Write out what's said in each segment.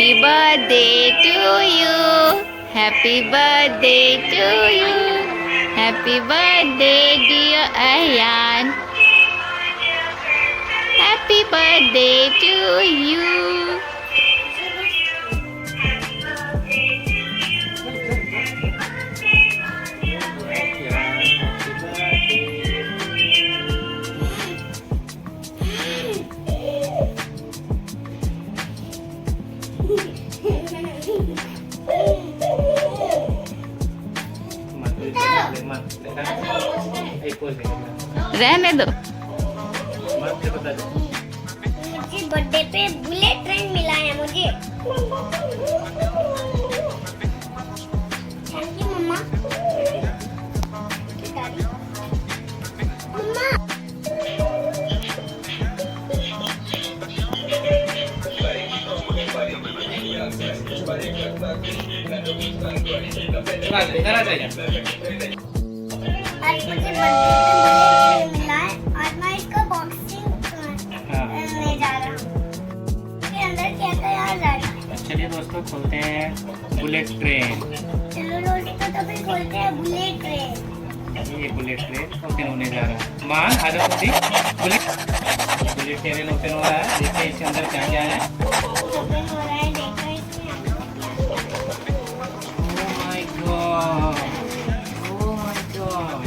Happy birthday to you. Happy birthday to you. Happy birthday dear Ahyan. Happy birthday to you. रहने दो। मुझे birthday पे bullet train मिला है मुझे। थैंक यू मम्मा। मम्मा आज मुझे बर्थडे पे मिला है और मैं इसको बॉक्सिंग करने जा रहा हूँ। इसके अंदर क्या तैयार जा रहा है। चलिए दोस्तों खोलते हैं बुलेट ट्रेन। चलो दोस्तों तो फिर खोलते हैं बुलेट ट्रेन। ये बुलेट ट्रेन ओपन होने जा रहा है। माँ आ जाओ जी। बुलेट ट्रेन ओपन हो रहा है। देखिए इसके अंदर क्या क्या है। ओपन हो रहा है, देखो इसमें Oh my God! Oh my God!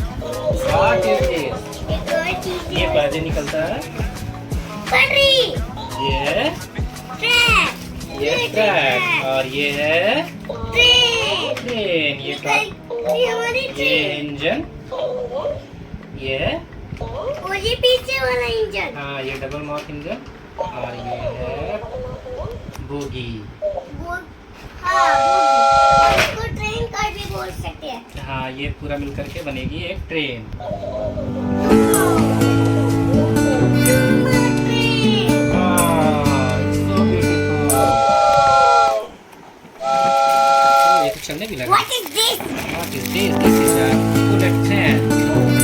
What is this? एक और चीज ये बाजे निकलता है। पटरी, ये ट्रैक, ये ट्रैक और ये है ट्रेन, ट्रेन। ये हमारी ये ट्रेन। इंजन। ये और ये पीछे वाला इंजन। हाँ ये डबल मॉक इंजन और ये है बोगी। वो हाँ बोगी। इसको ट्रेन कार भी बोल सकते हैं। हाँ ये पूरा मिलकर के बनेगी एक ट्रेन। ये तो चलने भी लगा। What is this? What is this? This is a bullet train.